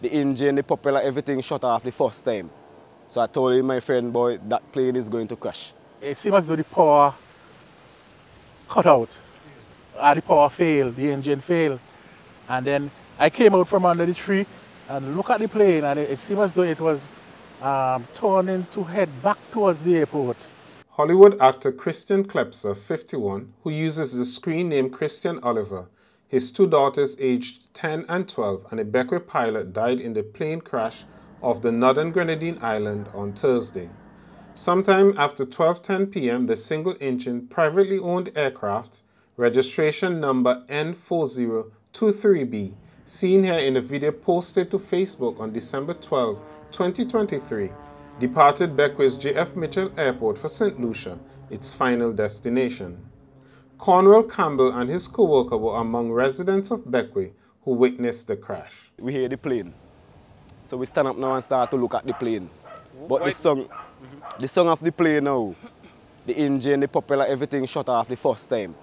the engine, the propeller, everything shut off the first time. So I told him, my friend, boy, that plane is going to crash. It seems as though the power cut out, or the power failed, the engine failed. And then I came out from under the tree and looked at the plane, and it seemed as though it was turning to head back towards the airport. Hollywood actor Christian Klepser, 51, who uses the screen name Christian Oliver, his two daughters aged 10 and 12, and a Bequia pilot died in the plane crash off the northern Grenadine island on Thursday. Sometime after 12:10 p.m., the single-engine, privately owned aircraft, registration number N4023B, seen here in a video posted to Facebook on December 12, 2023, departed Bequia's J.F. Mitchell Airport for St. Lucia, its final destination. Cornwell Campbell and his co-worker were among residents of Bequia who witnessed the crash. We hear the plane. So we stand up now and start to look at the plane. But the song of the plane now, the engine, the propeller, everything shut off the first time.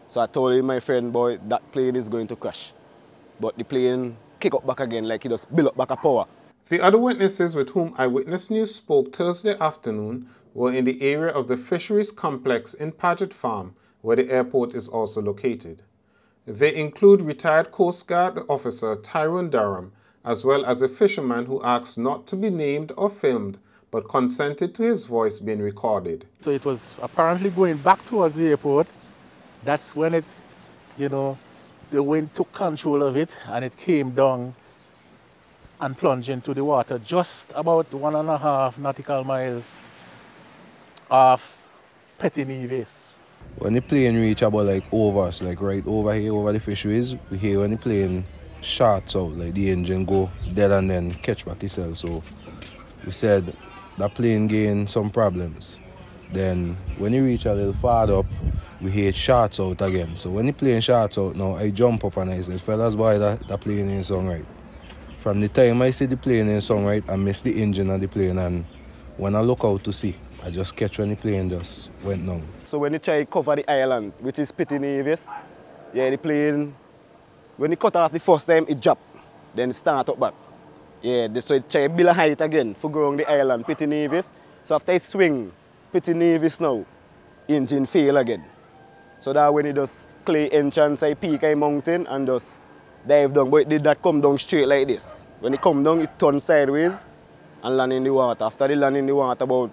So I told him, my friend, boy, that plane is going to crash. But the plane kick up back again, like it just build up back a power. The other witnesses with whom iWitness News spoke Thursday afternoon were in the area of the fisheries complex in Paget Farm, where the airport is also located. They include retired Coast Guard officer Tyrone Durham, as well as a fisherman who asked not to be named or filmed, but consented to his voice being recorded. So it was apparently going back towards the airport. That's when it, the wind took control of it and it came down and plunged into the water just about 1.5 nautical miles off Petty Nevis. When the plane reached about over us, right over here, over the fisheries, we hear when the plane shorts out, like the engine go dead and then catch back itself. So we said that plane gained some problems. Then when you reach a little farther up, we hear it shorts out again. So when the plane shorts out now, I jump up and I said, fellas, boy, that plane ain't song right. From the time I see the plane ain't song right, I miss the engine of the plane, and when I look out to see, I just catch when the plane just went down. So when they try to cover the island, which is Petty Nevis, the plane, when it cut off the first time, it dropped, then it start up back. So it try to build a height again for going the island, Petty Nevis. So after it swing, Petty Nevis now, engine fail again. So that when it does clay entrance, I peak a mountain and just dive down, but it did not come down straight like this. When it come down, it turns sideways and land in the water. After it land in the water, about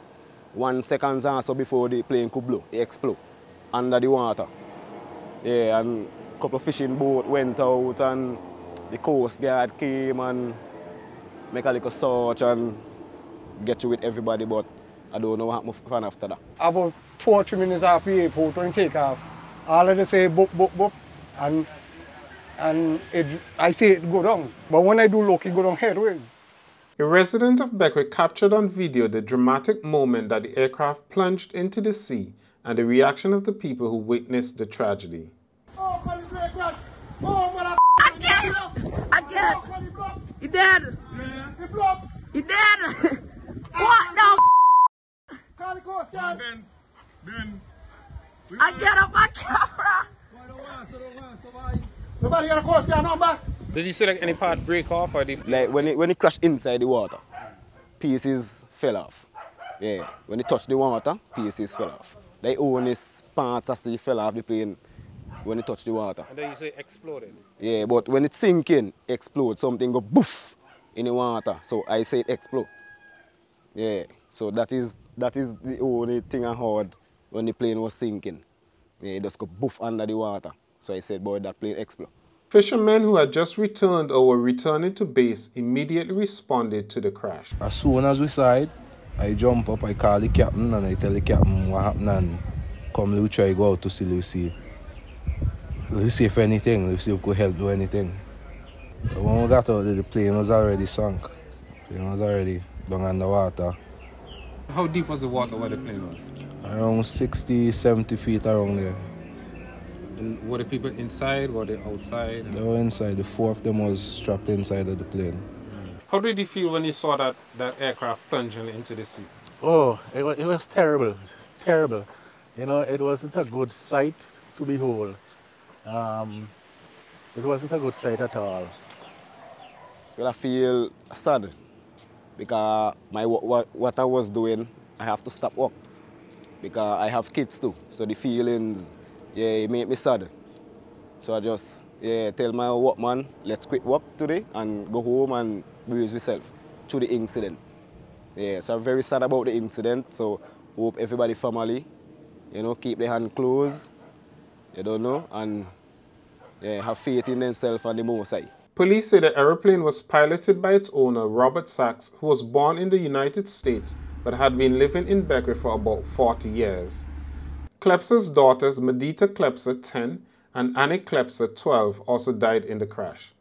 1 second or so before the plane could blow, it explode under the water. And a couple of fishing boats went out and the Coast Guard came and make a little search and get you with everybody, but I don't know what happened after that. About 2 or 3 minutes after the airport when take off, all of them say book, and I see it go down. But when I do look, it go down headways. A resident of Bequia captured on video the dramatic moment that the aircraft plunged into the sea and the reaction of the people who witnessed the tragedy. I can't. He dead. He dead. What the I get up my camera. Nobody got a Coast Guard number? Did you see any part break off or when it crashed inside the water, pieces fell off. When it touched the water, pieces fell off. The only parts I see fell off the plane when it touched the water. And then you say exploded? But when it sink in, explode, something go boof in the water. So I say it explode. So that is the only thing I heard when the plane was sinking. It just go boof under the water. So I said, boy, that plane explode. Fishermen who had just returned or were returning to base immediately responded to the crash. As soon as we saw it, I jump up, I call the captain and I tell the captain what happened and come we try go out to see Lucy. Let's see if anything, let's see if we could help do anything. But when we got out there, the plane was already sunk. The plane was already down underwater. How deep was the water where the plane was? Around 60, 70 feet around there. And were the people inside? Were they outside? They were inside. The 4 of them was strapped inside of the plane. How did you feel when you saw that aircraft plunging into the sea? Oh, it was terrible. Terrible. It wasn't a good sight to behold. It wasn't a good sight at all. Well, I feel sad because what I was doing, I have to stop work because I have kids too. So the feelings, yeah, it made me sad. So I just tell my workman, let's quit work today and go home and bruise myself through the incident. Yeah, so I'm very sad about the incident. So hope everybody family, keep their hand closed, and have faith in themselves and the Most High. Police say the aeroplane was piloted by its owner, Robert Sachs, who was born in the United States but had been living in Bequia for about 40 years. Klepser's daughters, Medita Klepser, 10, and Annie Klepser, 12, also died in the crash.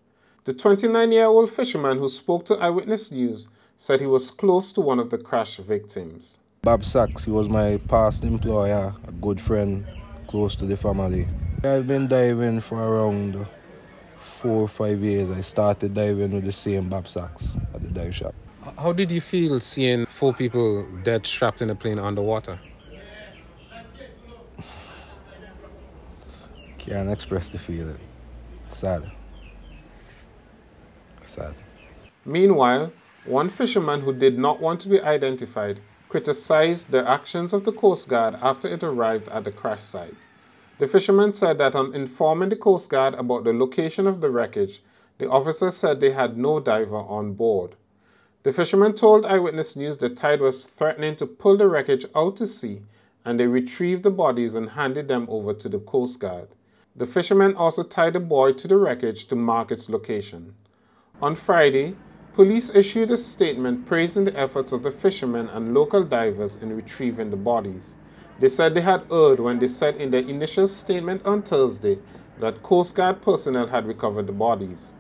The 29-year-old fisherman who spoke to iWitness News said he was close to one of the crash victims. Bob Sachs, he was my past employer, a good friend, close to the family. I've been diving for around 4 or 5 years. I started diving with the same Bob Sachs at the dive shop. How did you feel seeing 4 people dead trapped in a plane underwater? Can't express the feeling. Sad. Sad. Meanwhile, one fisherman who did not want to be identified criticized the actions of the Coast Guard after it arrived at the crash site. The fisherman said that on informing the Coast Guard about the location of the wreckage, the officers said they had no diver on board. The fisherman told iWitness News the tide was threatening to pull the wreckage out to sea, and they retrieved the bodies and handed them over to the Coast Guard. The fisherman also tied a buoy to the wreckage to mark its location. On Friday, police issued a statement praising the efforts of the fishermen and local divers in retrieving the bodies. They said they had erred when they said in their initial statement on Thursday that Coast Guard personnel had recovered the bodies.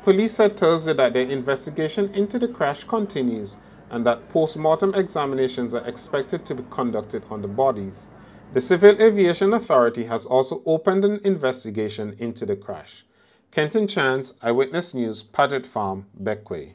Police said Thursday that their investigation into the crash continues and that post-mortem examinations are expected to be conducted on the bodies. The Civil Aviation Authority has also opened an investigation into the crash. Kenton Chance, iWitness News, Paget Farm, Bequia.